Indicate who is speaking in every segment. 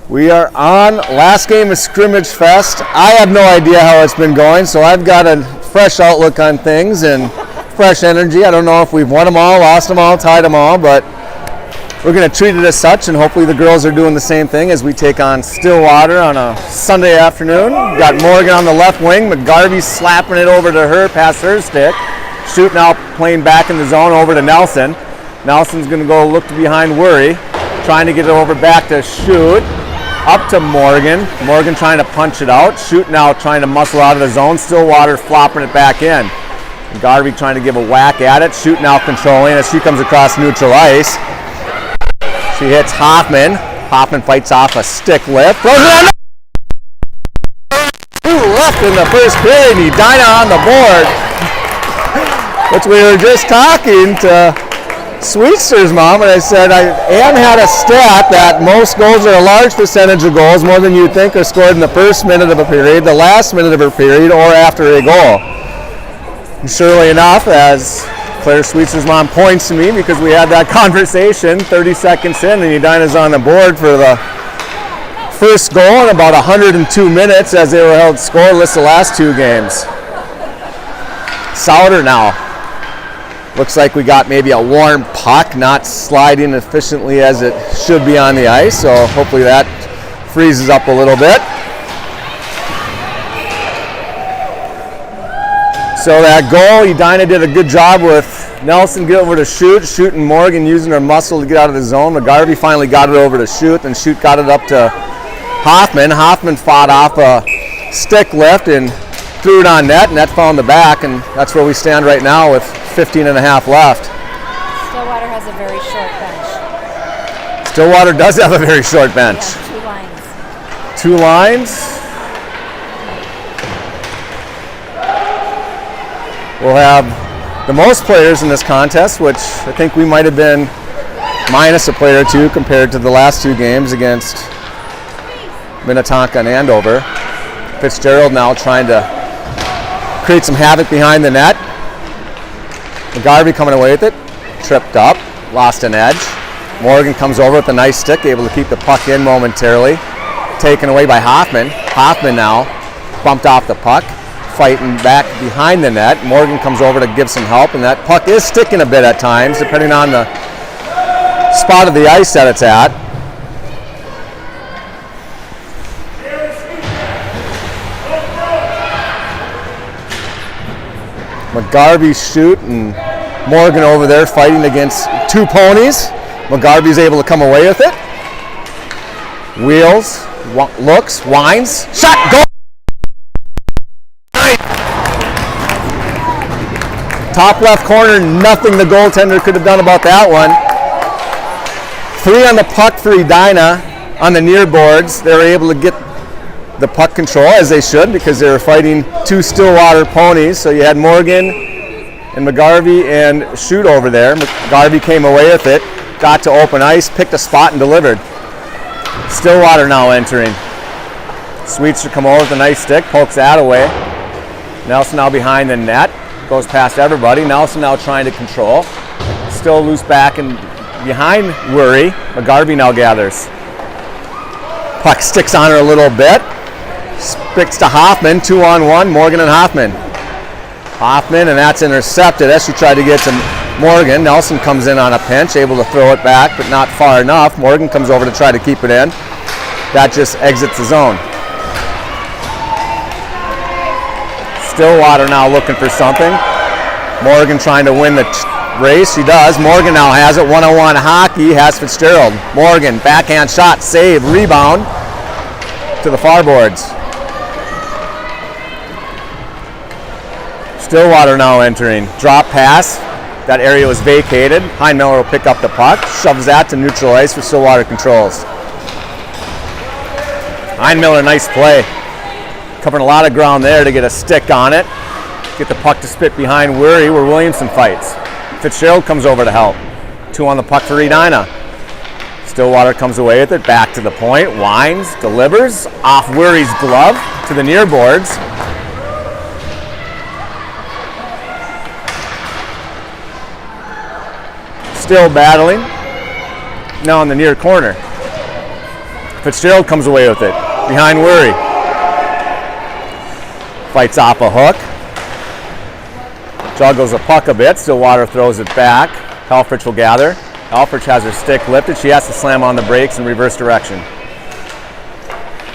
Speaker 1: We are on last game of Scrimmage Fest. I have no idea how it's been going, so I've got a fresh outlook on things and fresh energy. I don't know if we've won them all, lost them all, tied them all, but we're going to treat it as such, and hopefully the girls are doing the same thing as we take on Stillwater on a Sunday afternoon. We've got Morgan on the left wing. McGarvey slapping it over to her, past her stick. Shoot now playing back in the zone over to Nelson. Nelson's going to go look to behind Worry, trying to get it over back to Shoot. Up to Morgan. Morgan trying to punch it out. Shoot now trying to muscle out of the zone. Stillwater flopping it back in. Garvey trying to give a whack at it. Shoot now controlling as she comes across neutral ice. She hits Hoffman. Hoffman fights off a stick lift. Throws it on. Two left in the first period. Edina on the board. Which we were just talking to Sweetster's mom, and I said, Ann had a stat that most goals are a large percentage of goals, more than you'd think, are scored in the first minute of a period, the last minute of a period, or after a goal. And surely enough, as Claire Sweetster's mom points to me, because we had that conversation 30 seconds in, and Edina's on the board for the first goal in about 102 minutes as they were held scoreless the last two games. Souter now. Looks like we got maybe a warm puck, not sliding efficiently as it should be on the ice, so hopefully that freezes up a little bit. So that goal, Edina did a good job with Nelson get over to Shoot. Shoot and Morgan using their muscle to get out of the zone. McGarvey finally got it over to Shoot, and Shoot got it up to Hoffman. Hoffman fought off a stick lift and threw it on net, and that found the back, and that's where we stand right now with 15 and a half left.
Speaker 2: Stillwater has a very short bench.
Speaker 1: Stillwater does have a very short bench.
Speaker 2: Yeah, 2 lines.
Speaker 1: 2 lines. We'll have the most players in this contest, which I think we might have been minus a player or two compared to the last 2 games against Minnetonka and Andover. Fitzgerald now trying to create some havoc behind the net. McGarvey coming away with it, tripped up, lost an edge. Morgan comes over with a nice stick, able to keep the puck in momentarily. Taken away by Hoffman. Hoffman now bumped off the puck, fighting back behind the net. Morgan comes over to give some help, and that puck is sticking a bit at times, depending on the spot of the ice that it's at. McGarvey, Shoot, and Morgan over there fighting against 2 ponies. McGarvey's able to come away with it. Wheels, looks, winds, shot, goal! Top left corner, nothing the goaltender could have done about that one. 3 on the puck for Edina on the near boards. They were able to get the puck control, as they should, because they were fighting 2 Stillwater ponies. So you had Morgan and McGarvey and Shoot over there. McGarvey came away with it, got to open ice, picked a spot, and delivered. Stillwater now entering. Sweetster come over with a nice stick, pokes that away. Nelson now behind the net, goes past everybody. Nelson now trying to control. Still loose back and behind Worry. McGarvey now gathers. Puck sticks on her a little bit. Sticks to Hoffman, 2-on-1, Morgan and Hoffman. Hoffman, and that's intercepted as she tried to get to Morgan. Nelson comes in on a pinch, able to throw it back, but not far enough. Morgan comes over to try to keep it in. That just exits the zone. Stillwater now looking for something. Morgan trying to win the race. She does. Morgan now has it. 1-on-1 hockey, has Fitzgerald. Morgan, backhand shot, save, rebound to the far boards. Stillwater now entering. Drop pass. That area was vacated. Heinmiller will pick up the puck. Shoves that to neutral ice for Stillwater controls. Heinmiller, nice play. Covering a lot of ground there to get a stick on it. Get the puck to spit behind Worry, where Williamson fights. Fitzgerald comes over to help. 2 on the puck for Edina. Stillwater comes away with it. Back to the point. Winds. Delivers. Off Worry's glove to the near boards. Still battling. Now in the near corner. Fitzgerald comes away with it. Behind Worry. Fights off a hook. Juggles the puck a bit. Stillwater throws it back. Helfrich will gather. Helfrich has her stick lifted. She has to slam on the brakes in reverse direction.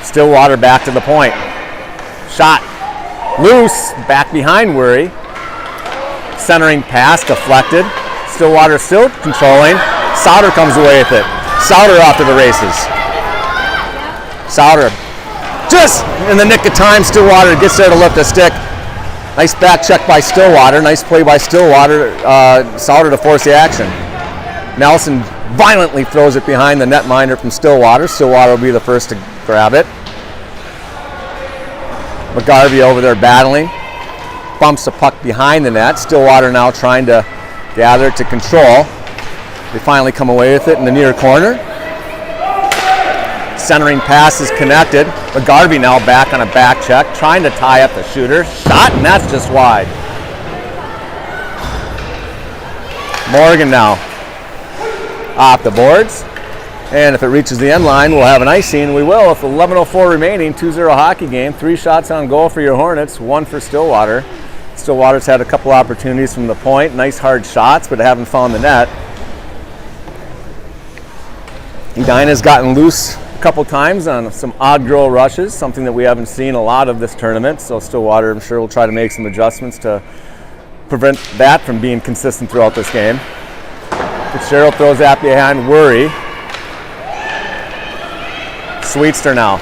Speaker 1: Stillwater back to the point. Shot. Loose. Back behind Worry. Centering pass. Deflected. Stillwater still controlling. Sauter comes away with it. Sauter off to the races. Sauter just in the nick of time. Stillwater gets there to lift a stick. Nice back check by Stillwater. Nice play by Stillwater. Sauter to force the action. Nelson violently throws it behind the netminder from Stillwater. Stillwater will be the first to grab it. McGarvey over there battling. Bumps the puck behind the net. Stillwater now trying to gather to control. They finally come away with it in the near corner. Centering pass is connected. McGarvey now back on a back check, trying to tie up the shooter. Shot, and that's just wide. Morgan now off the boards. And if it reaches the end line, we'll have an icing. We will with 11:04 remaining, 2-0 hockey game. 3 shots on goal for your Hornets, 1 for Stillwater. Stillwater's had a couple opportunities from the point. Nice hard shots, but haven't found the net. Edina's gotten loose a couple times on some odd girl rushes, something that we haven't seen a lot of this tournament. So Stillwater, I'm sure, will try to make some adjustments to prevent that from being consistent throughout this game. Fitzgerald throws that behind Worry. Sweetster now.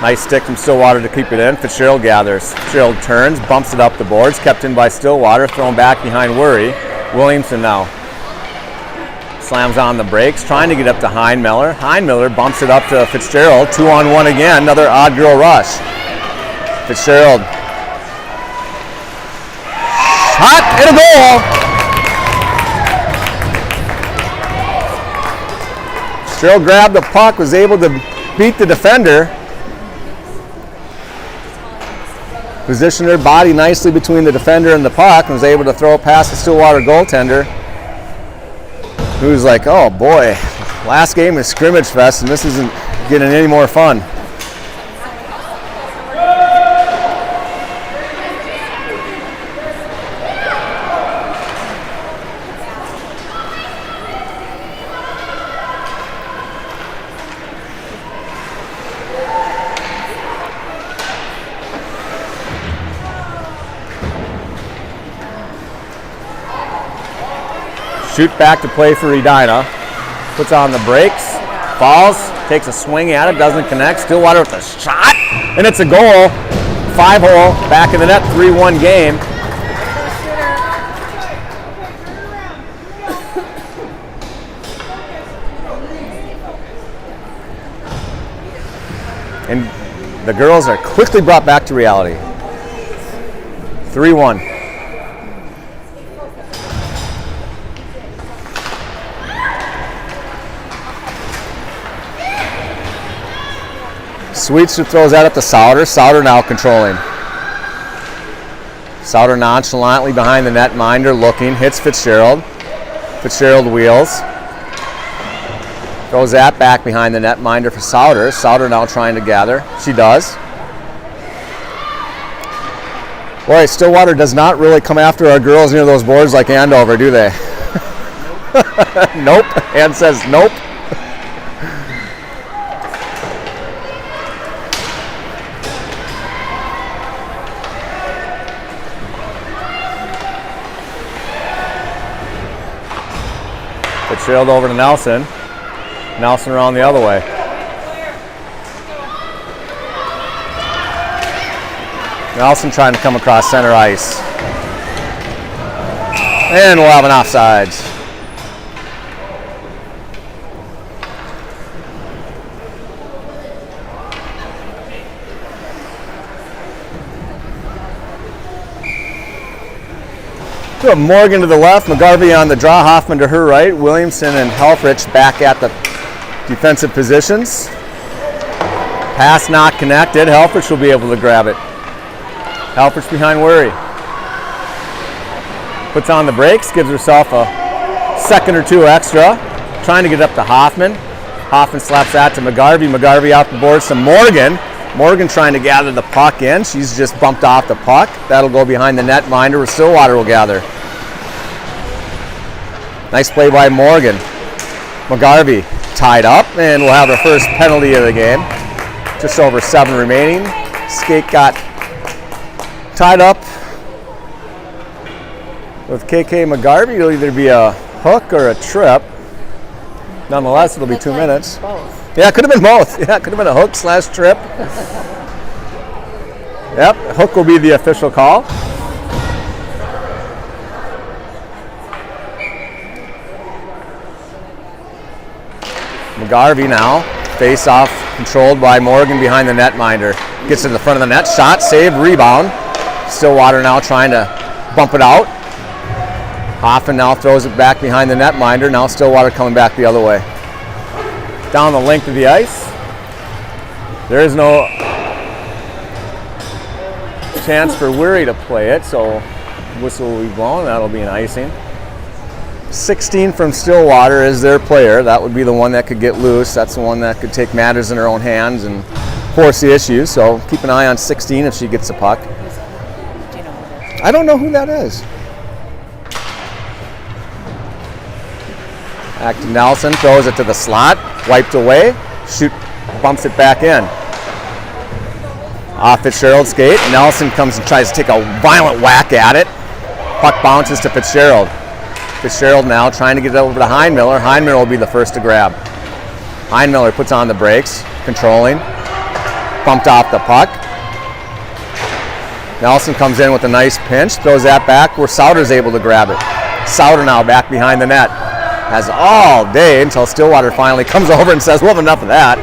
Speaker 1: Nice stick from Stillwater to keep it in. Fitzgerald gathers. Fitzgerald turns, bumps it up the boards, kept in by Stillwater, thrown back behind Worry. Williamson now slams on the brakes, trying to get up to Heinmiller. Heinmiller bumps it up to Fitzgerald. 2-on-1 again, another odd girl rush. Fitzgerald. Shot and a goal! Fitzgerald grabbed the puck, was able to beat the defender. Positioned her body nicely between the defender and the puck and was able to throw it past the Stillwater goaltender, who's like, oh boy, last game is Scrimmage Fest and this isn't getting any more fun. Shoot back to play for Edina. Puts on the brakes, falls, takes a swing at it, doesn't connect. Stillwater with a shot, and it's a goal. 5-hole, back in the net, 3-1 game. And the girls are quickly brought back to reality. 3-1. Sweetster throws that up to Sauter. Sauter now controlling. Sauter nonchalantly behind the netminder, looking, hits Fitzgerald. Fitzgerald wheels. Throws that back behind the netminder for Sauter. Sauter now trying to gather. She does. Boy, Stillwater does not really come after our girls near those boards like Andover, do they? Nope. Ann says nope. Fitzgerald over to Nelson. Nelson around the other way. Nelson trying to come across center ice. And we'll have an offsides. We have Morgan to the left, McGarvey on the draw, Hoffman to her right, Williamson and Helfrich back at the defensive positions. Pass not connected. Helfrich will be able to grab it. Helfrich behind Worry. Puts on the brakes, gives herself a second or two extra. Trying to get up to Hoffman. Hoffman slaps that to McGarvey. McGarvey off the board to Morgan. Morgan trying to gather the puck in. She's just bumped off the puck. That'll go behind the net minder where Stillwater will gather. Nice play by Morgan. McGarvey tied up, and we'll have our first penalty of the game. Just over 7 remaining. Skate got tied up with KK McGarvey. It'll either be a hook or a trip. Nonetheless, it'll be 2 minutes.
Speaker 2: Both.
Speaker 1: Yeah, it could have been both. Yeah, it could have been a hook / trip. Yep, hook will be the official call. McGarvey now, face off, controlled by Morgan behind the netminder. Gets to the front of the net, shot, save, rebound. Stillwater now trying to bump it out. Hoffman now throws it back behind the netminder. Now Stillwater coming back the other way. Down the length of the ice. There is no chance for Weary to play it, so whistle will be blown. That'll be an icing. 16 from Stillwater is their player. That would be the one that could get loose. That's the one that could take matters in her own hands and force the issue. So keep an eye on 16 if she gets the puck.
Speaker 2: Do you know who it is?
Speaker 1: I don't know who that is. Back to Nelson, throws it to the slot, wiped away, shoot, bumps it back in. Off Fitzgerald's skate, Nelson comes and tries to take a violent whack at it. Puck bounces to Fitzgerald. Fitzgerald now trying to get it over to Heinmiller. Heinmiller will be the first to grab. Heinmiller puts on the brakes, controlling, bumped off the puck. Nelson comes in with a nice pinch, throws that back where Sauter's able to grab it. Sauter now back behind the net. Has all day until Stillwater finally comes over and says, we'll have enough of that.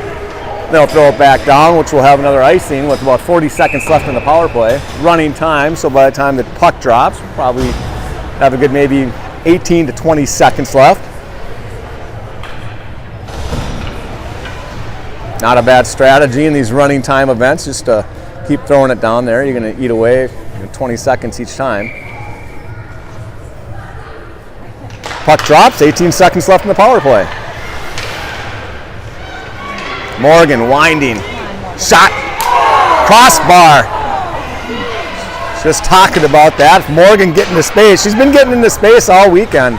Speaker 1: They'll throw it back down, which will have another icing with about 40 seconds left in the power play. Running time, so by the time the puck drops, we'll probably have a good maybe 18 to 20 seconds left. Not a bad strategy in these running time events, just to keep throwing it down there. You're going to eat away 20 seconds each time. Puck drops, 18 seconds left in the power play. Morgan winding, shot, crossbar. Just talking about that. Morgan getting to space. She's been getting into space all weekend.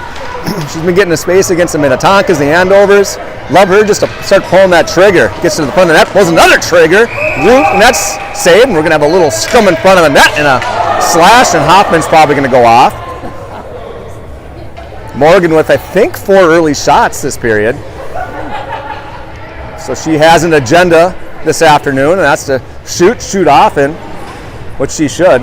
Speaker 1: She's been getting to space against the Minnetonkas, the Andovers. Love her just to start pulling that trigger. Gets to the front of the net, pulls another trigger. Net's saved, and we're going to have a little scrum in front of the net and a slash, and Hoffman's probably going to go off. Morgan with, I think, 4 early shots this period. So she has an agenda this afternoon, and that's to shoot off, and which she should.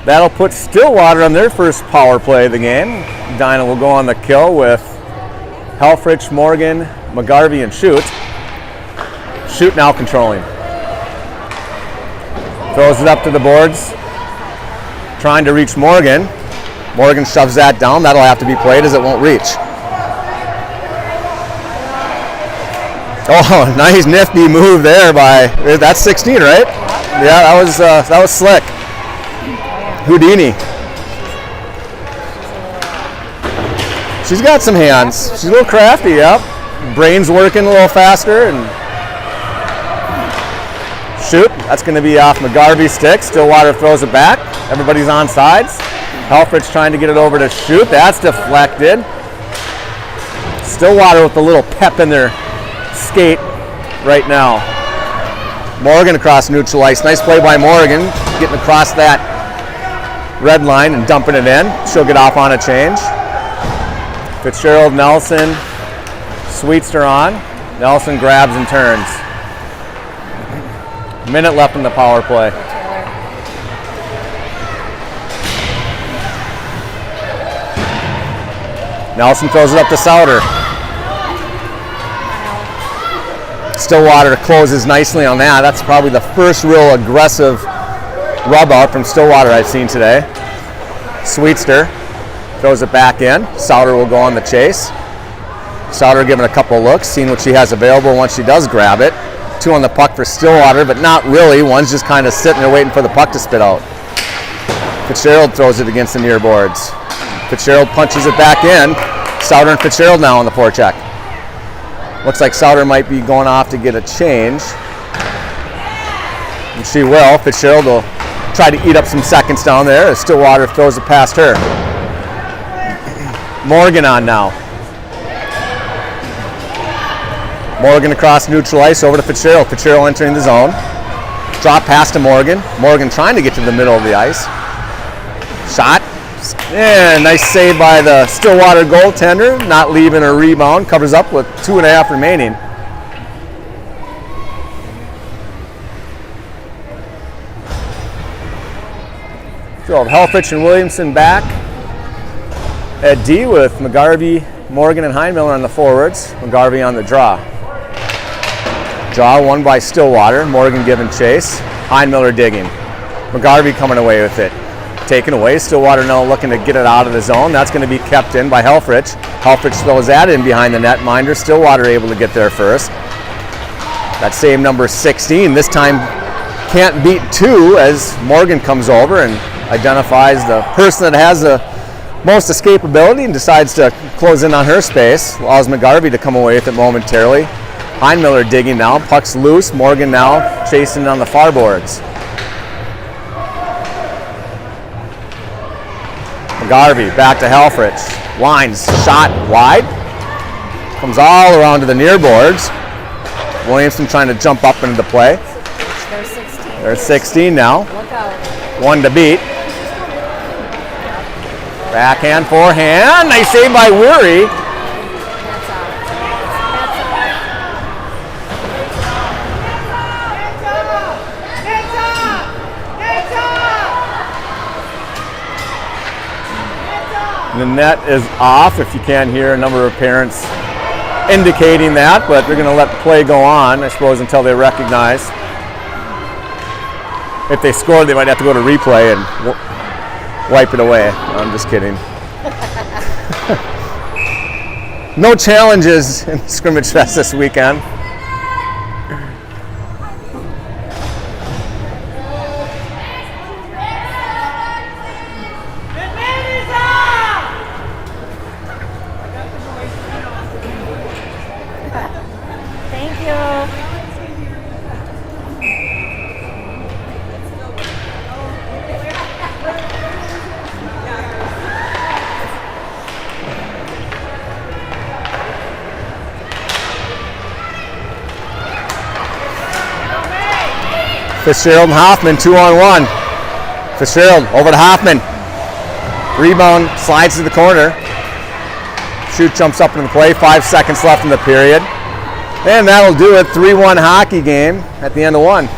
Speaker 1: That'll put Stillwater on their first power play of the game. Edina will go on the kill with Helfrich, Morgan, McGarvey, and Shoot. Shoot now controlling. Throws it up to the boards. Trying to reach Morgan. Morgan shoves that down. That'll have to be played as it won't reach. Oh, nice nifty move there by, that's 16, right? Yeah, that was slick. Houdini. She's got some hands. She's a little crafty, yep. Brain's working a little faster, and shoot. That's going to be off McGarvey's stick. Stillwater throws it back. Everybody's on sides. Helfrich trying to get it over to Shoot. That's deflected. Stillwater with a little pep in their skate right now. Morgan across neutral ice. Nice play by Morgan. Getting across that red line and dumping it in. She'll get off on a change. Fitzgerald, Nelson, Sweetster on. Nelson grabs and turns. Minute left in the power play. Nelson throws it up to Sauter. Stillwater closes nicely on that. That's probably the first real aggressive rub out from Stillwater I've seen today. Sweetster throws it back in. Sauter will go on the chase. Sauter giving a couple looks, seeing what she has available once she does grab it. 2 on the puck for Stillwater, but not really. One's just kind of sitting there waiting for the puck to spit out. Fitzgerald throws it against the near boards. Fitzgerald punches it back in. Souter and Fitzgerald now on the forecheck. Looks like Souter might be going off to get a change. And she will. Fitzgerald will try to eat up some seconds down there as Stillwater throws it past her. Morgan on now. Morgan across neutral ice over to Fitzgerald. Fitzgerald entering the zone. Drop pass to Morgan. Morgan trying to get to the middle of the ice. Shot. Yeah, nice save by the Stillwater goaltender. Not leaving a rebound. Covers up with 2.5 remaining. So Helfrich and Williamson back at D with McGarvey, Morgan, and Heinmiller on the forwards. McGarvey on the draw. Draw won by Stillwater. Morgan giving chase. Heinmiller digging. McGarvey coming away with it. Taken away. Stillwater now looking to get it out of the zone. That's going to be kept in by Helfrich. Helfrich throws that in behind the netminder. Stillwater able to get there first. That same number 16. This time can't beat 2 as Morgan comes over and identifies the person that has the most escapability and decides to close in on her space. Allows McGarvey to come away with it momentarily. Heinmiller digging now. Puck's loose. Morgan now chasing on the far boards. McGarvey back to Helfrich. Lines shot wide. Comes all around to the near boards. Williamson trying to jump up into the play.
Speaker 2: They're 16.
Speaker 1: They're 16 now.
Speaker 2: Look out.
Speaker 1: 1 to beat. Backhand, forehand. Nice save by Weary.
Speaker 2: That's out. That's
Speaker 1: And the net is off, if you can't hear a number of parents indicating that, but they're going to let the play go on, I suppose, until they recognize. If they score, they might have to go to replay and wipe it away. I'm just kidding. No challenges in Scrimmage Fest this weekend.
Speaker 2: Thank you.
Speaker 1: Fitzgerald and Hoffman 2-on-1. Fitzgerald over to Hoffman. Rebound, slides to the corner. Shoot jumps up into the play. 5 seconds left in the period. And that'll do it. 3-1 hockey game at the end of one.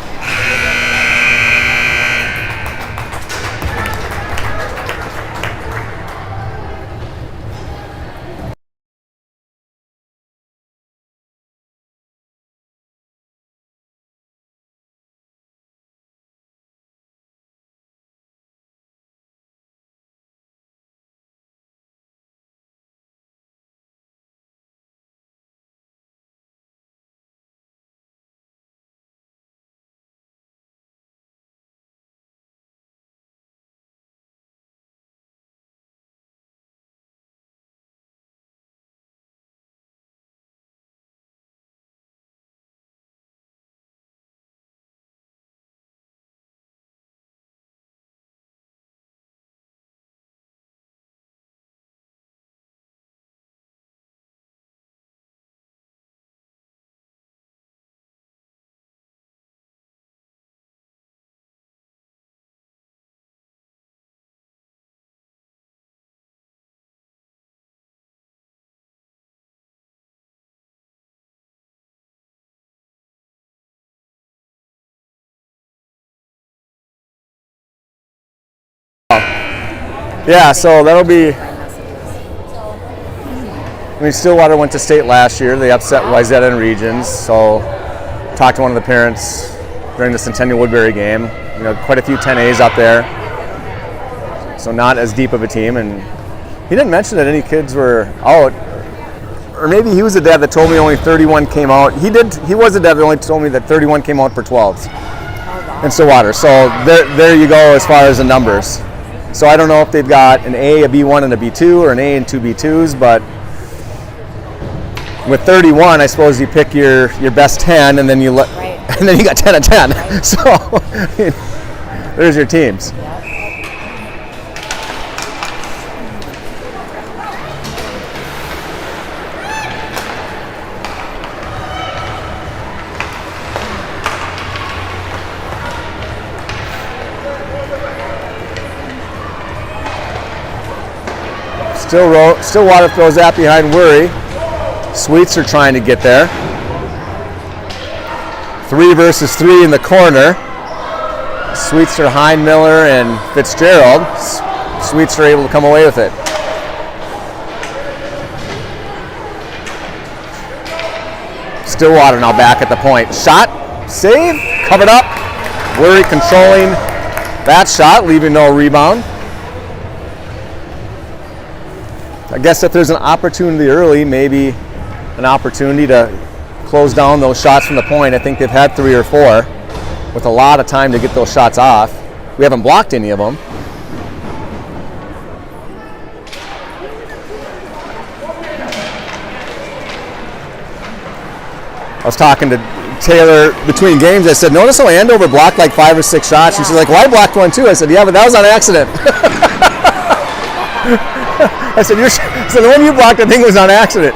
Speaker 1: Yeah, so that'll be. I mean, Stillwater went to state last year. They upset Wayzata in regions. So, talked to one of the parents during the Centennial Woodbury game. You know, quite a few 10As up there. So not as deep of a team. And he didn't mention that any kids were out. or maybe he was the dad that told me only 31 came out. He was the dad that only told me that 31 came out for 12s in Stillwater. So there you go as far as the numbers. So I don't know if they've got an A, a B1, and a B2, or an A and two B2s, but with 31, I suppose you pick your best 10, and then you and then you got 10 and 10. Right. So there's your teams.
Speaker 2: Yep.
Speaker 1: Stillwater throws that behind Worry. Sweets are trying to get there. 3 versus 3 in the corner. Sweets are Heinmiller and Fitzgerald. Sweets are able to come away with it. Stillwater now back at the point. Shot, save, covered up. Worry controlling that shot, leaving no rebound. I guess if there's an opportunity early, maybe an opportunity to close down those shots from the point. I think they've had 3 or 4 with a lot of time to get those shots off. We haven't blocked any of them. I was talking to Taylor between games. I said, notice how Andover blocked like 5 or 6 shots. And she's like, well, I blocked one too. I said, yeah, but that was on accident. I said, so the one you blocked, I think, was on accident.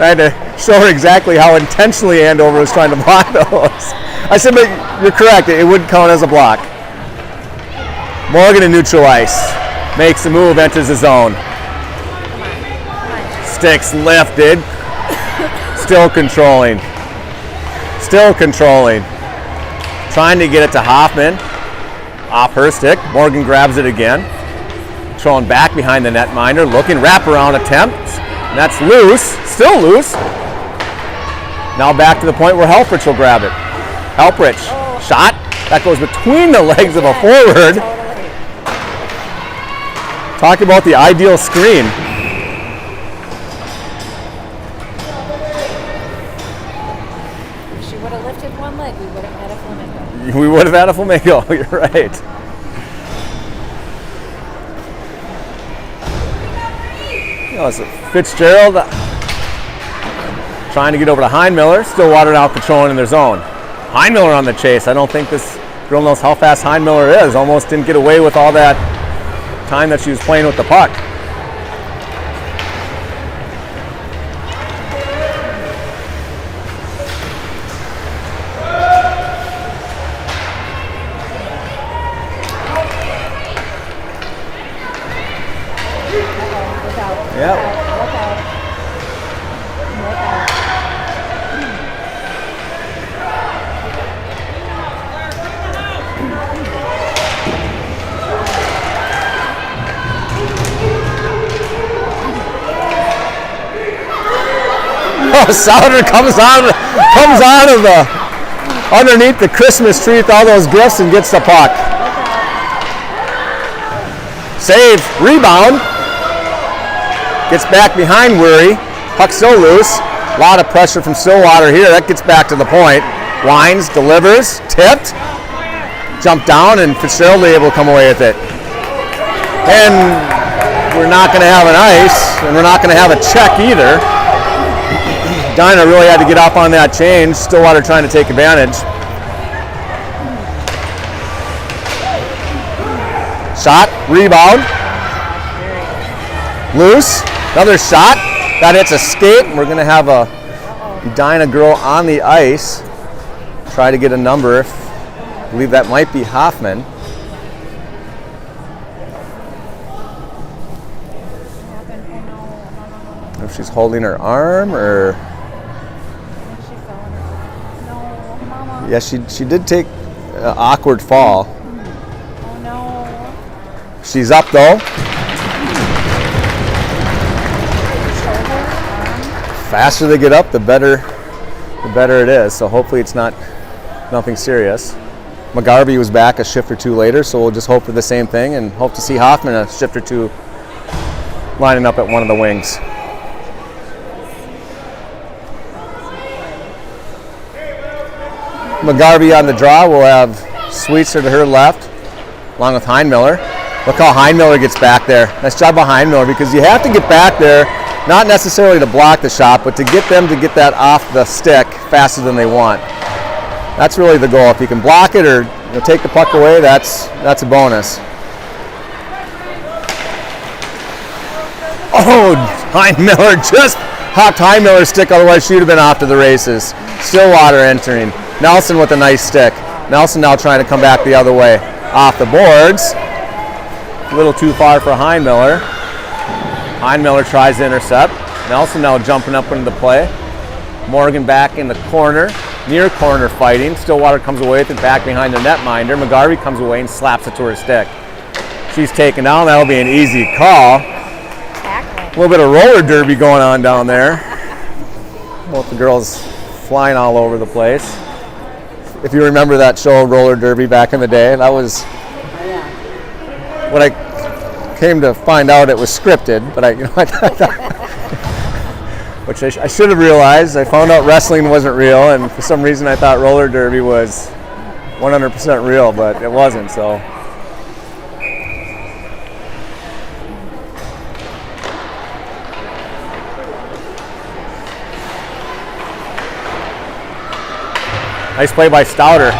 Speaker 1: I had to show her exactly how intentionally Andover was trying to block those. I said, but you're correct. It would count as a block. Morgan in neutral ice. Makes the move, enters the zone. Sticks lifted. Still controlling. Still controlling. Trying to get it to Hoffman. Off her stick. Morgan grabs it again. Thrown back behind the netminder, looking, wraparound attempt, and that's loose, still loose. Now back to the point where Helfrich will grab it. Helfrich, shot, that goes between the legs of a forward. Talk about the ideal screen.
Speaker 2: If she would have lifted one leg, we would have had a flamingo.
Speaker 1: We would have had a flamingo, you're right. It's Fitzgerald trying to get over to Heinmiller. Stillwater now controlling in their zone. Heinmiller on the chase. I don't think this girl knows how fast Heinmiller is. Almost didn't get away with all that time that she was playing with the puck. Souter comes out of the underneath the Christmas tree with all those gifts and gets the puck. Save, rebound. Gets back behind Worry. Puck still loose. A lot of pressure from Stillwater here. That gets back to the point. Winds, delivers, tipped. Jumped down, and Fitzgerald able to come away with it. And we're not going to have an ice, and we're not going to have a check either. Edina really had to get up on that change. Stillwater trying to take advantage. Shot, rebound. Loose, another shot. That hits a skate. We're going to have a Edina girl on the ice. Try to get a number. I believe that might be Hoffman. If she's holding her arm or... Yeah, she did take an awkward fall.
Speaker 2: Oh no.
Speaker 1: She's up though. Faster they get up, the better it is. So hopefully it's nothing serious. McGarvey was back a shift or two later, so we'll just hope for the same thing and hope to see Hoffman a shift or two lining up at one of the wings. McGarvey on the draw. We'll have Sweetser to her left, along with Heinmiller. Look how Heinmiller gets back there. Nice job by Heinmiller, because you have to get back there, not necessarily to block the shot, but to get them to get that off the stick faster than they want. That's really the goal. If you can block it or take the puck away, that's a bonus. Oh, Heinmiller just hopped Heinmiller's stick, otherwise she'd have been off to the races. Stillwater entering. Nelson with a nice stick. Nelson now trying to come back the other way. Off the boards. A little too far for Heinmiller. Heinmiller tries to intercept. Nelson now jumping up into the play. Morgan back in the corner. Near corner fighting. Stillwater comes away with it back behind the netminder. McGarvey comes away and slaps it to her stick. She's taken down. That'll be an easy call. A little bit of roller derby going on down there. Both the girls flying all over the place. If you remember that show, Roller Derby, back in the day, that was what I came to find out. It was scripted, but which I should have realized. I found out wrestling wasn't real, and for some reason I thought roller derby was 100% real, but it wasn't. So. Nice play by Stouter.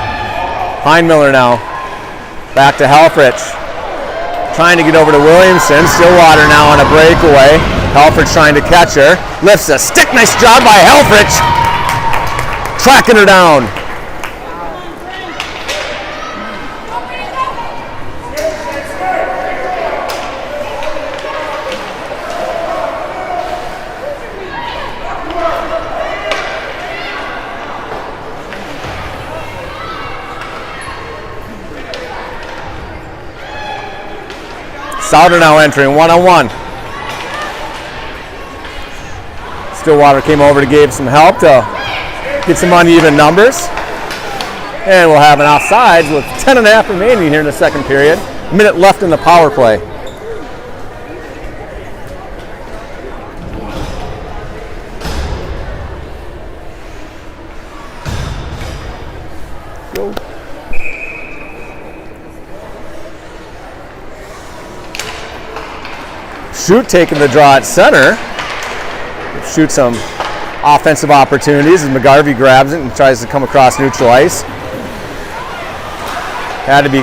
Speaker 1: Heinmiller now. Back to Helfrich. Trying to get over to Williamson. Stillwater now on a breakaway. Helfrich trying to catch her. Lifts a stick. Nice job by Helfrich. Tracking her down. Stouter now entering one-on-one. Stillwater came over to give some help to get some uneven numbers. And we'll have an offsides with 10.5 remaining here in the second period. A minute left in the power play. Go. Shoot taking the draw at center. Shoot some offensive opportunities as McGarvey grabs it and tries to come across neutral ice. Had to be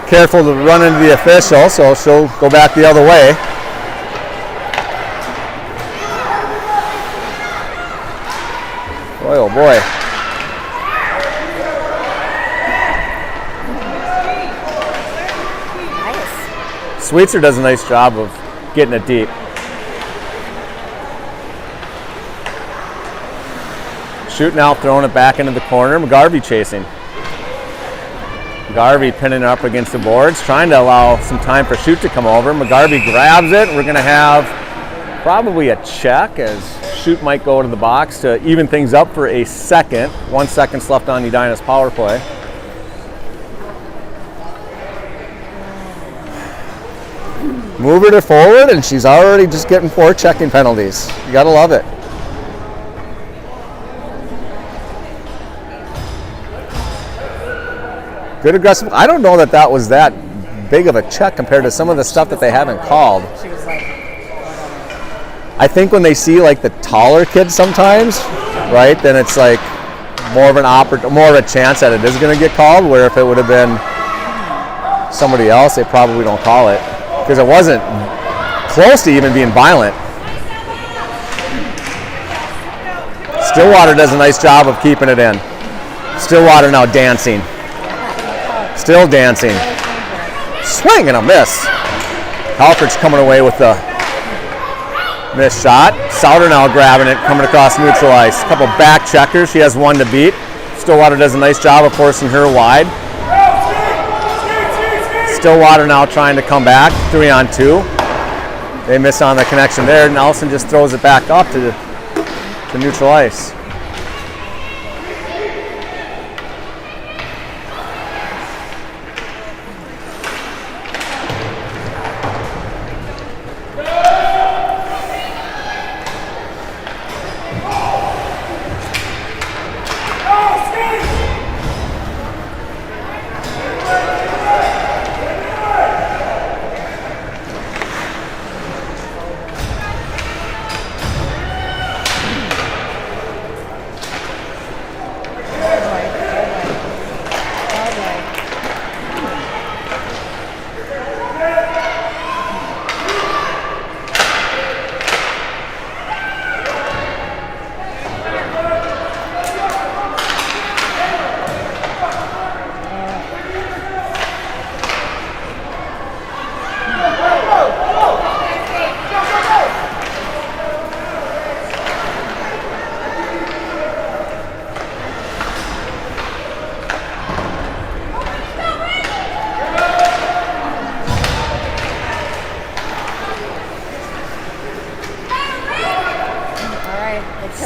Speaker 1: careful to run into the official, so she'll go back the other way. Boy, oh boy.
Speaker 2: Nice.
Speaker 1: Sweetser does a nice job of getting it deep. Shooting out, throwing it back into the corner. McGarvey chasing. McGarvey pinning it up against the boards, trying to allow some time for Shoot to come over. McGarvey grabs it. We're going to have probably a check as Shoot might go to the box to even things up for a second. 1 second left on Edina's power play. Move her to forward, and she's already just getting 4 checking penalties. You gotta love it. Good aggressive. I don't know that that was that big of a check compared to some of the stuff that they haven't called.
Speaker 2: She was like,
Speaker 1: I think when they see like the taller kids sometimes, right, then it's like more of a chance that it is going to get called. Where if it would have been somebody else, they probably don't call it. Because it wasn't close to even being violent. Stillwater does a nice job of keeping it in. Stillwater now dancing. Still dancing. Swing and a miss. Halford's coming away with the missed shot. Souter now grabbing it, coming across neutral ice. A couple back checkers. She has one to beat. Stillwater does a nice job of forcing her wide. Stillwater now trying to come back, 3-on-2. They miss on the connection there. Nelson just throws it back up to neutral ice.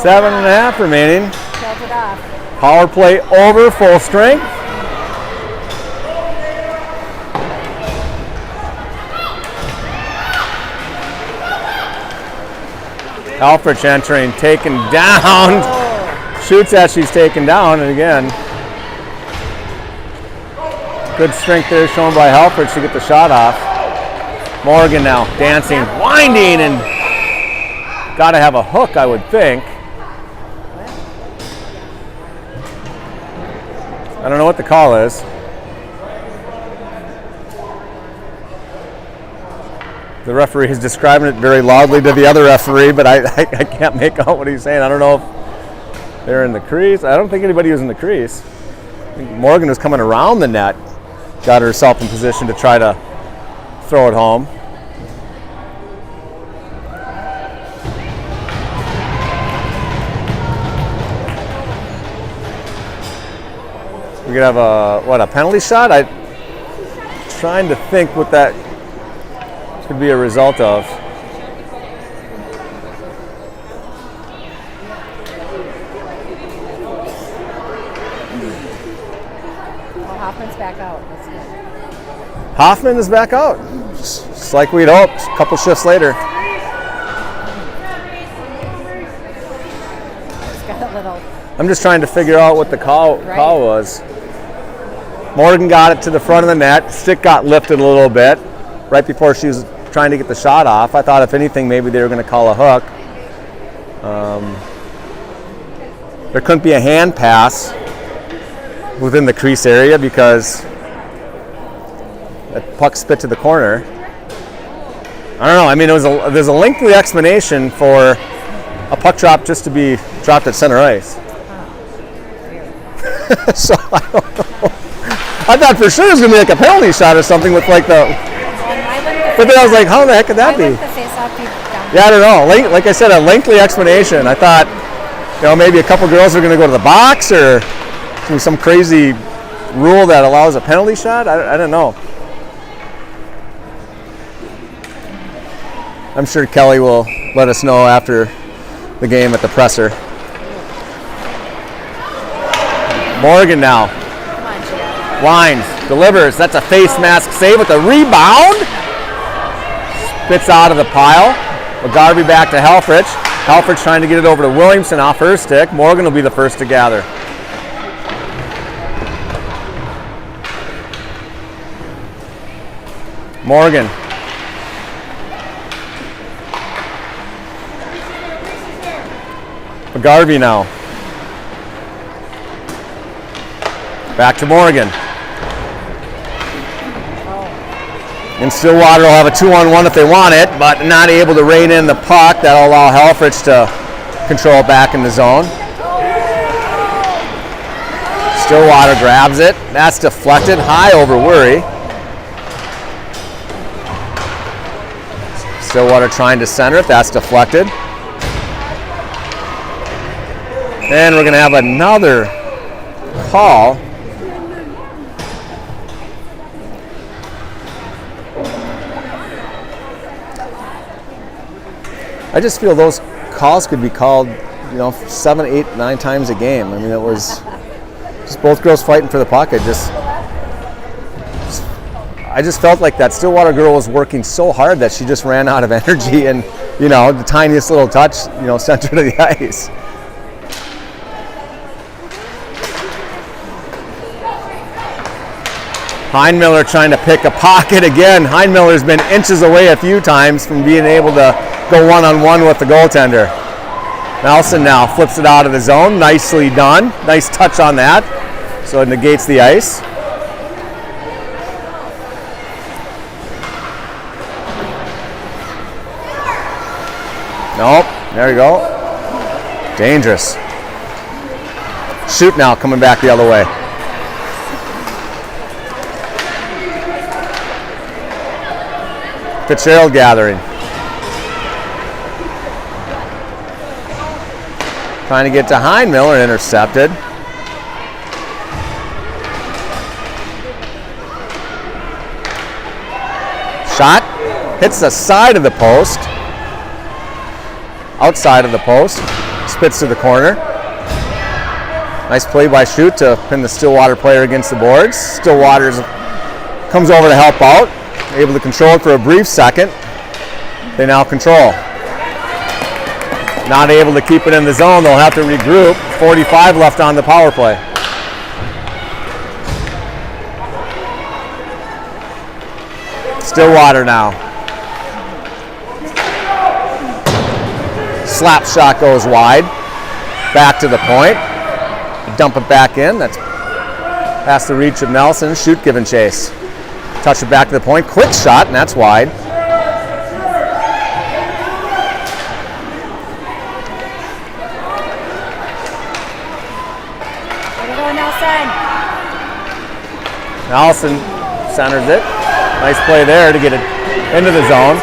Speaker 1: 7.5 remaining.
Speaker 2: Killed it off.
Speaker 1: Power play over, full strength. Helfrich entering, taken down. Shoots as she's taken down, and again, good strength there shown by Helfrich to get the shot off. Morgan now dancing, winding, and got to have a hook, I would think. I don't know what the call is. The referee is describing it very loudly to the other referee, but I can't make out what he's saying. I don't know if they're in the crease. I don't think anybody was in the crease. I think Morgan was coming around the net, got herself in position to try to throw it home. We could have a penalty shot? I'm trying to think what that could be a result of.
Speaker 2: Well, Hoffman's back out. That's good.
Speaker 1: Hoffman is back out. Just like we'd hoped, a couple shifts later.
Speaker 2: It's got a little.
Speaker 1: I'm just trying to figure out what the call was. Morgan got it to the front of the net. Stick got lifted a little bit right before she was trying to get the shot off. I thought if anything maybe they were going to call a hook. There couldn't be a hand pass within the crease area because that puck spit to the corner. I don't know. I mean, there's a lengthy explanation for a puck drop just to be dropped at center ice. So I don't know. I thought for sure it was going to be like a penalty shot or something with like the. But then I was like, how the heck could that be? Yeah, I don't know. Like I said, a lengthy explanation. I thought, maybe a couple girls are going to go to the box or some crazy rule that allows a penalty shot. I don't know. I'm sure Kelly will let us know after the game at the presser. Morgan now. Winds, delivers. That's a face mask save with a rebound. Spits out of the pile. McGarvey back to Helfrich. Helfrich trying to get it over to Williamson off her stick. Morgan will be the first to gather. Morgan. McGarvey now. Back to Morgan. And Stillwater will have a 2-on-1 if they want it, but not able to rein in the puck. That'll allow Helfrich to control it back in the zone. Stillwater grabs it. That's deflected high over Worry. Stillwater trying to center it. That's deflected. And we're going to have another call. I just feel those calls could be called, 7, 8, 9 times a game. I mean, it was just both girls fighting for the puck. I just felt like that Stillwater girl was working so hard that she just ran out of energy and, the tiniest little touch, sent her to the ice. Heinmiller trying to pick a pocket again. Heinmiller's been inches away a few times from being able to go one-on-one with the goaltender. Nelson now flips it out of the zone. Nicely done. Nice touch on that. So it negates the ice. Nope. There you go. Dangerous. Shoot now coming back the other way. Fitzgerald gathering. Trying to get to Heinmiller, intercepted. Shot hits the side of the post. Outside of the post. spits to the corner. Nice play by Shoot to pin the Stillwater player against the boards. Stillwater comes over to help out, able to control it for a brief second. They now control. Not able to keep it in the zone, they'll have to regroup. 45 left on the power play. Stillwater now. Slap shot goes wide. Back to the point. Dump it back in. That's past the reach of Nelson. Shoot giving chase. Touch it back to the point. Quick shot, and that's wide.
Speaker 2: Way to go, Nelson.
Speaker 1: Nelson centers it. Nice play there to get it into the zone.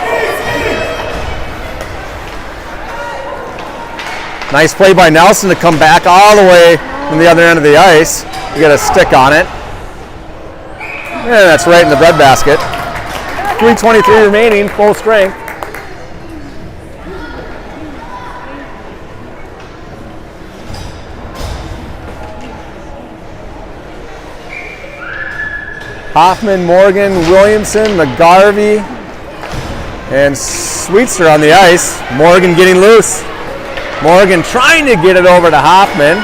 Speaker 1: Nice play by Nelson to come back all the way from the other end of the ice. You get a stick on it. And that's right in the breadbasket. 3:23 remaining, full strength. Hoffman, Morgan, Williamson, McGarvey, and Sweetser on the ice. Morgan getting loose. Morgan trying to get it over to Hoffman.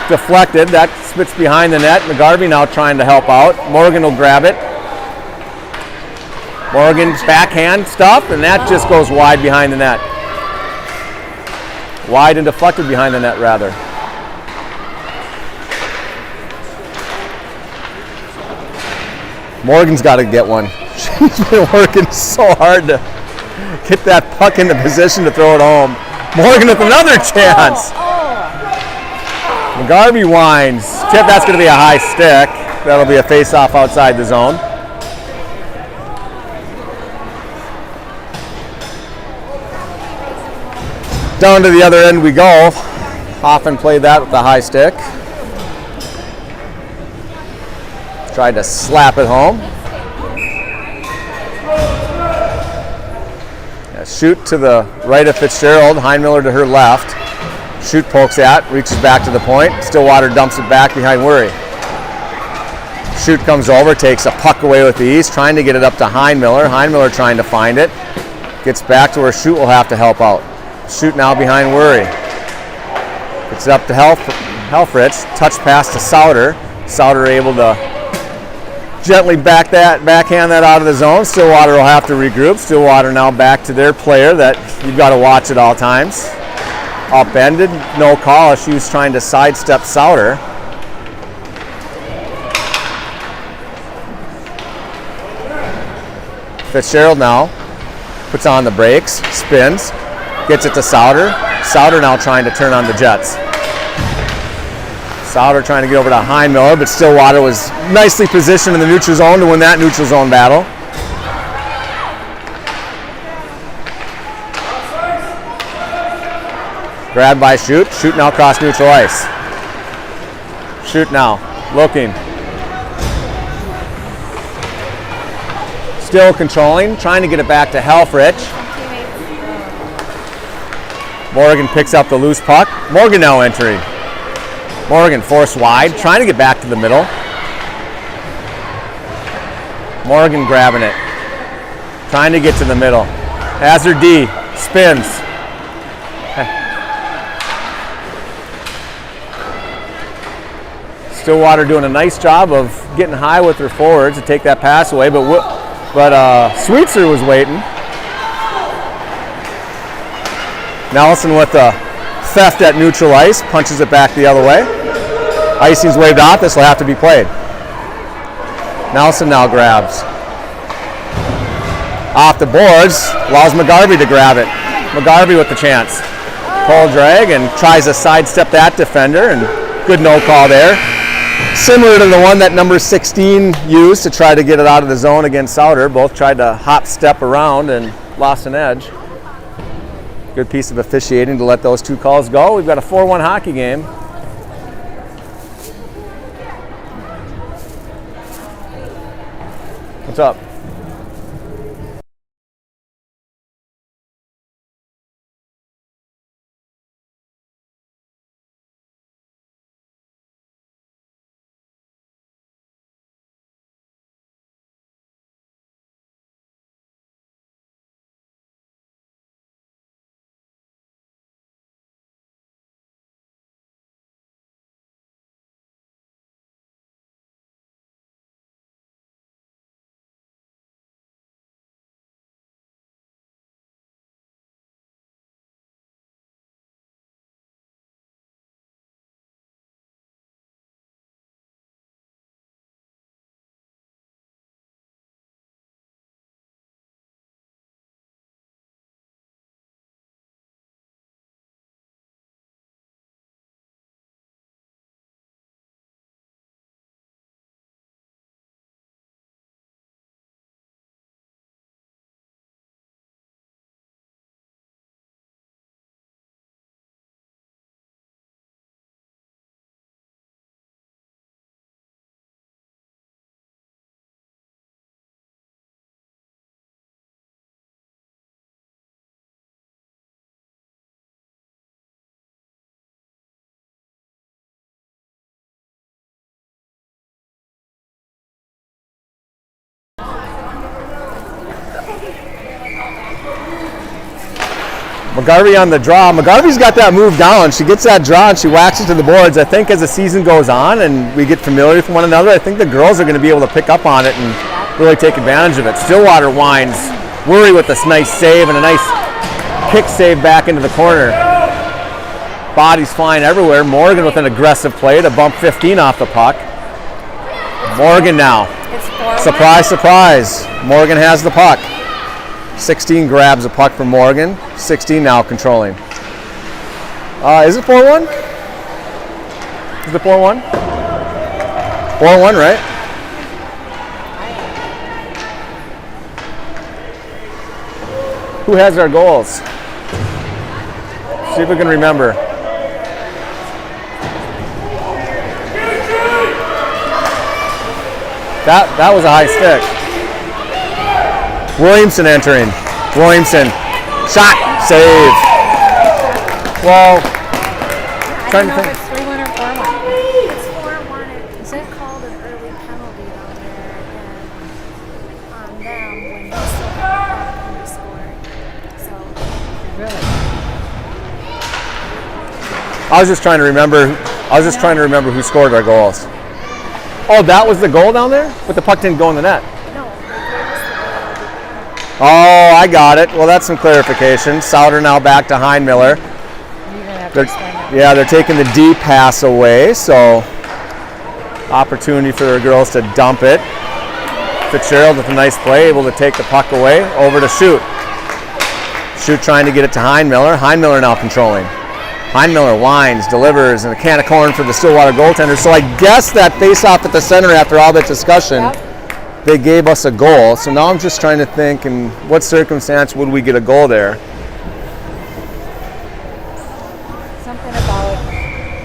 Speaker 1: Deflected. That spits behind the net. McGarvey now trying to help out. Morgan will grab it. Morgan's backhand stuff, and that just goes wide behind the net. Wide and deflected behind the net, rather. Morgan's got to get one. She's been working so hard to get that puck into position to throw it home. Morgan with another chance. McGarvey winds. Tip, that's going to be a high stick. That'll be a face-off outside the zone. Down to the other end we go. Hoffman played that with the high stick. Tried to slap it home. Yeah, Shoot to the right of Fitzgerald. Heinmiller to her left. Shoot pokes at, reaches back to the point. Stillwater dumps it back behind Worry. Shoot comes over, takes a puck away with the ease, trying to get it up to Heinmiller. Heinmiller trying to find it. Gets back to where Shoot will have to help out. Shoot now behind Worry. Gets it up to Helfrich. Touch pass to Sauter. Sauter able to gently backhand that out of the zone. Stillwater will have to regroup. Stillwater now back to their player that you've got to watch at all times. Upended, no call. She was trying to sidestep Sauter. Fitzgerald now puts on the brakes, spins, gets it to Sauter. Sauter now trying to turn on the Jets. Sauter trying to get over to Heinmiller, but Stillwater was nicely positioned in the neutral zone to win that neutral zone battle. Grabbed by Shoot. Shoot now across neutral ice. Shoot now, looking. Still controlling, trying to get it back to Helfrich. Morgan picks up the loose puck. Morgan now entering. Morgan forced wide, trying to get back to the middle. Morgan grabbing it. Trying to get to the middle. Has her D. Spins. Stillwater doing a nice job of getting high with her forwards to take that pass away, but Sweetser was waiting. Nelson with a theft at neutral ice, punches it back the other way. Icing's waved off, this will have to be played. Nelson now grabs. Off the boards, allows McGarvey to grab it. McGarvey with the chance. Pull drag and tries to sidestep that defender, and good no call there. Similar to the one that number 16 used to try to get it out of the zone against Sauter. Both tried to hop step around and lost an edge. Good piece of officiating to let those two calls go. We've got a 4-1 hockey game. What's up? McGarvey on the draw. McGarvey's got that move down. She gets that draw and she whacks it to the boards. I think as the season goes on and we get familiar with one another, I think the girls are going to be able to pick up on it and really take advantage of it. Stillwater winds. Worry with this nice save and a nice kick save back into the corner. Bodies flying everywhere. Morgan with an aggressive play to bump 15 off the puck. Morgan now. Surprise, surprise. Morgan has the puck. 16 grabs the puck from Morgan. 16 now controlling. Is it 4-1? Is it 4-1? 4-1, right? Who has our goals? See if we can remember. That was a high stick. Williamson entering. Williamson. Shot. Save. Well,
Speaker 2: I don't know if it's 3-1 or 4-1.
Speaker 3: It's 4-1. Is it called an early penalty down there on them when they still have the puck and they scored? So
Speaker 2: Really?
Speaker 1: I was just trying to remember who scored our goals. Oh, that was the goal down there? But the puck didn't go in the net.
Speaker 3: no, they gave us the penalty.
Speaker 1: Oh, I got it. Well, that's some clarification. Souter now back to Heinmiller.
Speaker 2: You're going to have to explain that.
Speaker 1: Yeah, they're taking the D pass away, so opportunity for their girls to dump it. Fitzgerald with a nice play, able to take the puck away, over to Shoot. Shoot trying to get it to Heinmiller. Heinmiller now controlling. Heinmiller winds, delivers, and a can of corn for the Stillwater goaltender. So I guess that face-off at the center after all that discussion, they gave us a goal. So now I'm just trying to think, in what circumstance would we get a goal there?
Speaker 2: Something about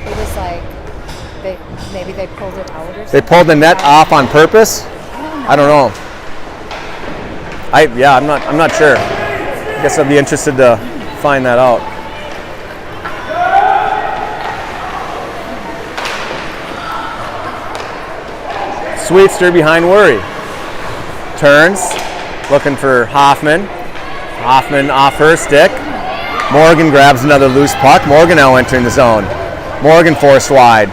Speaker 2: it was like maybe they pulled it out or something.
Speaker 1: They pulled the net off on purpose? I don't know. I'm not sure. I guess I'd be interested to find that out. Sweetster behind Worry. Turns, looking for Hoffman. Hoffman off her stick. Morgan grabs another loose puck. Morgan now entering the zone. Morgan forced wide.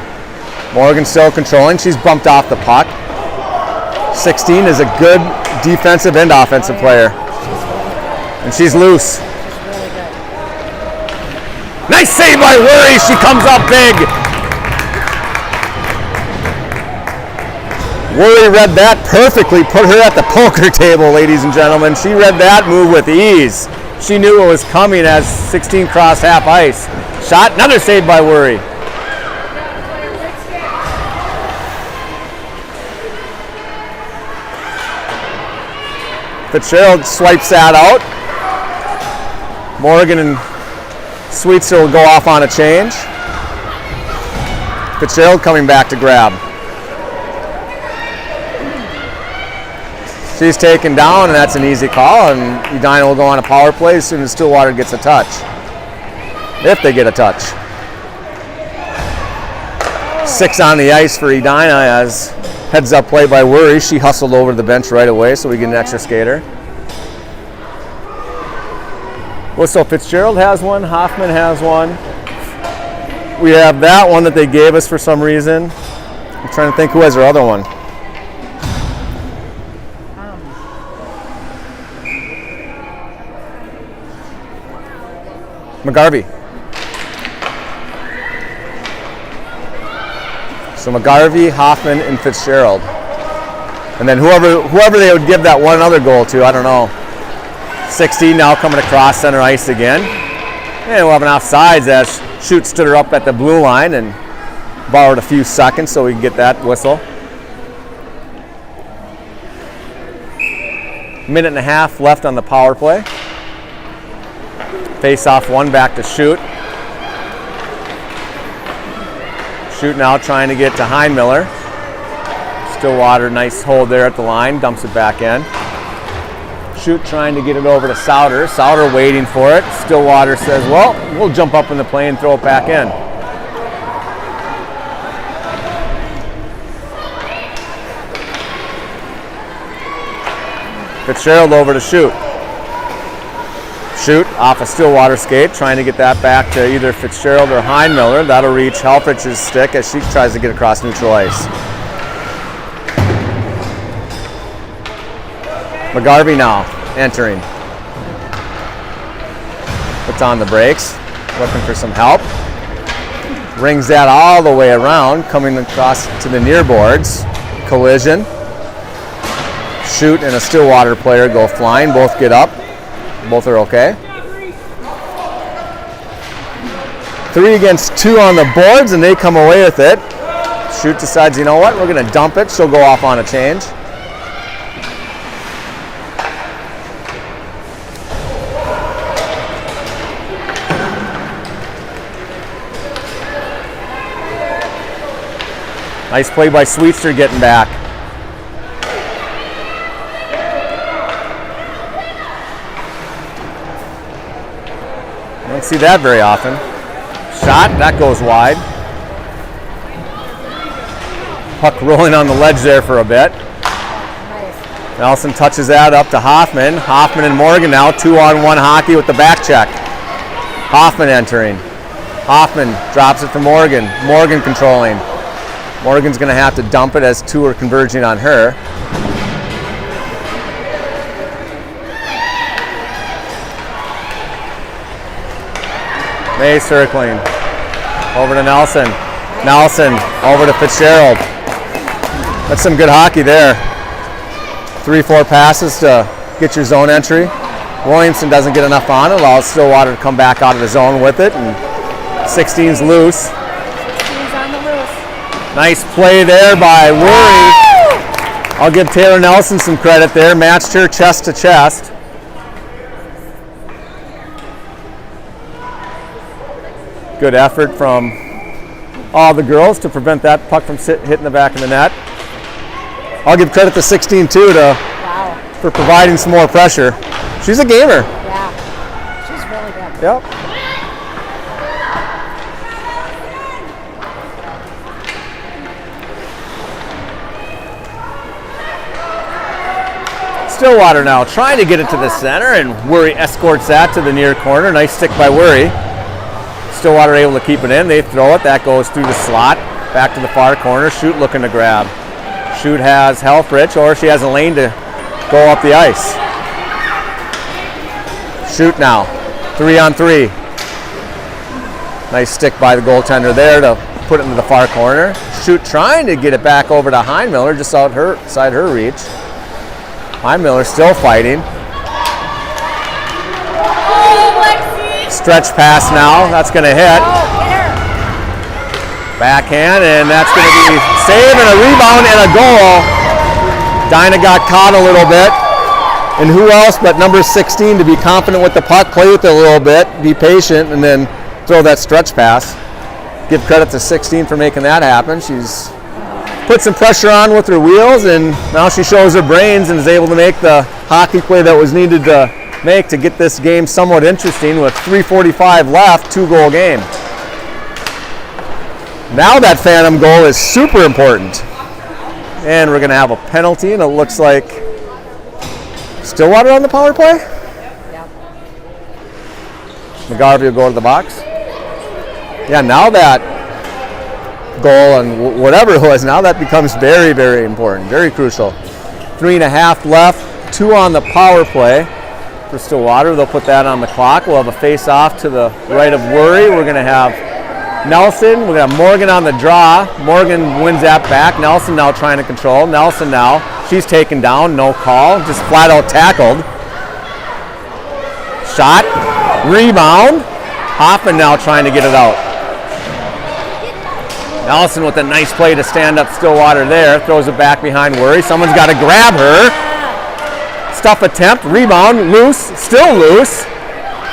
Speaker 1: Morgan still controlling. She's bumped off the puck. 16 is a good defensive and offensive player. And she's loose.
Speaker 2: Really good.
Speaker 1: Nice save by Worry. She comes up big. Worry read that perfectly, put her at the poker table, ladies and gentlemen. She read that move with ease. She knew it was coming as 16 cross half ice. Shot, another save by Worry. Fitzgerald swipes that out. Morgan and Sweetster will go off on a change. Fitzgerald coming back to grab. She's taken down, and that's an easy call, and Edina will go on a power play as soon as Stillwater gets a touch. If they get a touch. 6 on the ice for Edina as heads up play by Worry. She hustled over to the bench right away, so we get an extra skater. Well, so Fitzgerald has one, Hoffman has one. We have that one that they gave us for some reason. I'm trying to think who has our other one. McGarvey. So McGarvey, Hoffman, and Fitzgerald. And then whoever they would give that one other goal to, I don't know. 16 now coming across center ice again. And we'll have an offsides as Shoot stood her up at the blue line and borrowed a few seconds so we can get that whistle. Minute and a half left on the power play. Face off one back to Shoot. Shoot now trying to get to Heinmiller. Stillwater, nice hold there at the line, dumps it back in. Shoot trying to get it over to Souter. Souter waiting for it. Stillwater says, well, we'll jump up in the play and throw it back in. Fitzgerald over to Shoot. Shoot off a Stillwater skate, trying to get that back to either Fitzgerald or Heinmiller. That'll reach Helfrich's stick as she tries to get across neutral ice. McGarvey now entering. Puts on the brakes, looking for some help. Rings that all the way around, coming across to the near boards. Collision. Shoot and a Stillwater player go flying. Both get up. Both are okay. 3 against 2 on the boards, and they come away with it. Shoot decides, you know what, we're going to dump it. She'll go off on a change. Nice play by Sweetster getting back. Don't see that very often. Shot, that goes wide. Puck rolling on the ledge there for a bit. Nelson touches that up to Hoffman. Hoffman and Morgan now 2-on-1 hockey with the back check. Hoffman entering. Hoffman drops it for Morgan. Morgan controlling. Morgan's going to have to dump it as 2 are converging on her. May circling. Over to Nelson. Nelson over to Fitzgerald. That's some good hockey there. 3-4 passes to get your zone entry. Williamson doesn't get enough on it. Allows Stillwater to come back out of the zone with it. And 16's loose.
Speaker 3: 16's on the loose.
Speaker 1: Nice play there by Worry. I'll give Taylor Nelson some credit there. Matched her chest to chest. Good effort from all the girls to prevent that puck from hitting the back of the net. I'll give credit to 16 too for providing some more pressure. She's a gamer.
Speaker 2: Yeah, she's really good.
Speaker 1: Yep. Stillwater now trying to get it to the center, and Worry escorts that to the near corner. Nice stick by Worry. Stillwater able to keep it in. They throw it. That goes through the slot. Back to the far corner. Shoot looking to grab. Shoot has Helfrich, or she has a lane to go up the ice. Shoot now. 3-on-3. Nice stick by the goaltender there to put it into the far corner. Shoot trying to get it back over to Heinmiller, just outside her reach. Heinmiller still fighting. Stretch pass now. That's going to hit. Backhand, and that's going to be save and a rebound and a goal. Edina got caught a little bit. And who else but number 16 to be confident with the puck, play with it a little bit, be patient, and then throw that stretch pass. Give credit to 16 for making that happen. She's put some pressure on with her wheels, and now she shows her brains and is able to make the hockey play that was needed to make to get this game somewhat interesting with 3:45 left, 2-goal game. Now that phantom goal is super important. And we're going to have a penalty, and it looks like Stillwater on the power play?
Speaker 2: Yep.
Speaker 1: McGarvey will go to the box. Yeah, now that goal and whatever it was, now that becomes very, very important, very crucial. 3.5 left, 2 on the power play for Stillwater. They'll put that on the clock. We'll have a face-off to the right of Worry. We're going to have Nelson. We're going to have Morgan on the draw. Morgan wins that back. Nelson now trying to control. Nelson now. She's taken down. No call. Just flat out tackled. Shot. Rebound. Hoffman now trying to get it out. Nelson with a nice play to stand up Stillwater there. Throws it back behind Worry. Someone's got to grab her. Stuff attempt. Rebound. Loose. Still loose.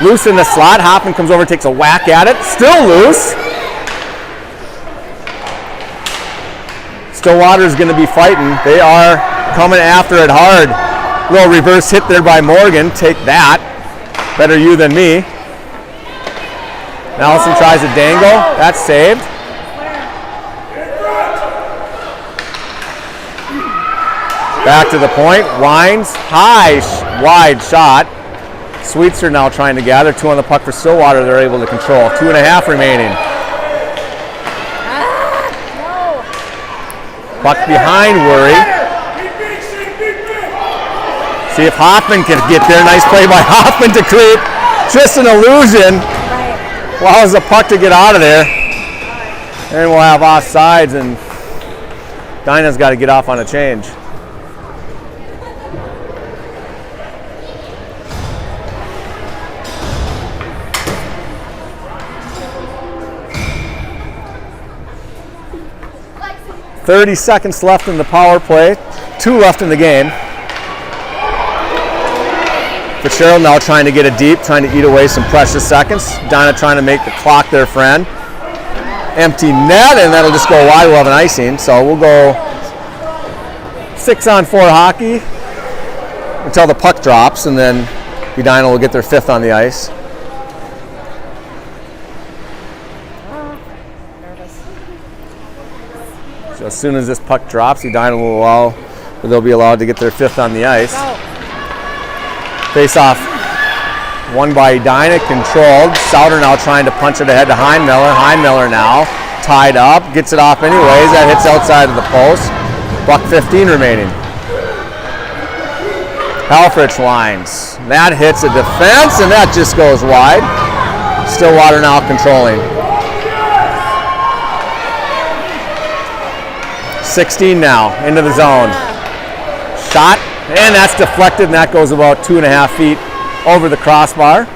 Speaker 1: Loose in the slot. Hoffman comes over, takes a whack at it. Still loose. Stillwater's going to be fighting. They are coming after it hard. Little reverse hit there by Morgan. Take that. Better you than me. Nelson tries to dangle. That's saved. Back to the point. Winds. High, wide shot. Sweets are now trying to gather. 2 on the puck for Stillwater. They're able to control. 2.5 remaining.
Speaker 2: No.
Speaker 1: Puck behind Worry. See if Hoffman can get there. Nice play by Hoffman to create just an illusion.
Speaker 2: Right.
Speaker 1: Allows the puck to get out of there. And we'll have offsides, and Edina's got to get off on a change. .30 seconds left in the power play. 2 left in the game. Fitzgerald now trying to get it deep, trying to eat away some precious seconds. Edina trying to make the clock their friend. Empty net, and that'll just go wide. We'll have an icing. So we'll go 6-on-4 hockey until the puck drops, and then Edina will get their 5th on the ice. So as soon as this puck drops, Edina they'll be allowed to get their 5th on the ice. Face off won by Edina, controlled. Souter now trying to punch it ahead to Heinmiller. Heinmiller now tied up, gets it off anyways. That hits outside of the post. .15 remaining. Halfrich lines. That hits a defense, and that just goes wide. Stillwater now controlling. 16 now, into the zone. Shot, and that's deflected, and that goes about 2.5 feet over the crossbar.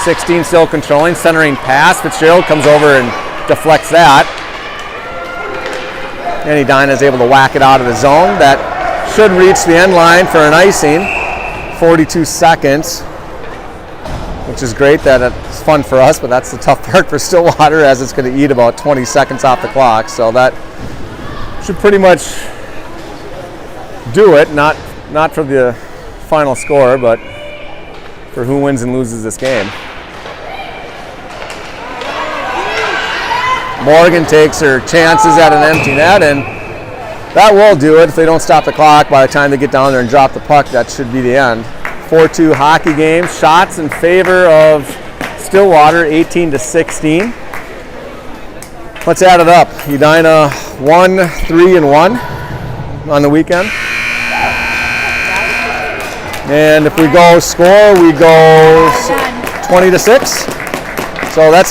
Speaker 1: 16 still controlling, centering pass. Fitzgerald comes over and deflects that. And Edina is able to whack it out of the zone. That should reach the end line for an icing. 42 seconds, which is great. It's fun for us, but that's the tough part for Stillwater, as it's going to eat about 20 seconds off the clock. So that should pretty much do it. Not for the final score, but for who wins and loses this game. Morgan takes her chances at an empty net, and that will do it. If they don't stop the clock, by the time they get down there and drop the puck, that should be the end. 4-2 hockey game. Shots in favor of Stillwater, 18-16. Let's add it up. Edina 1-3-1 on the weekend. And if we go score, we go 20-6. So that's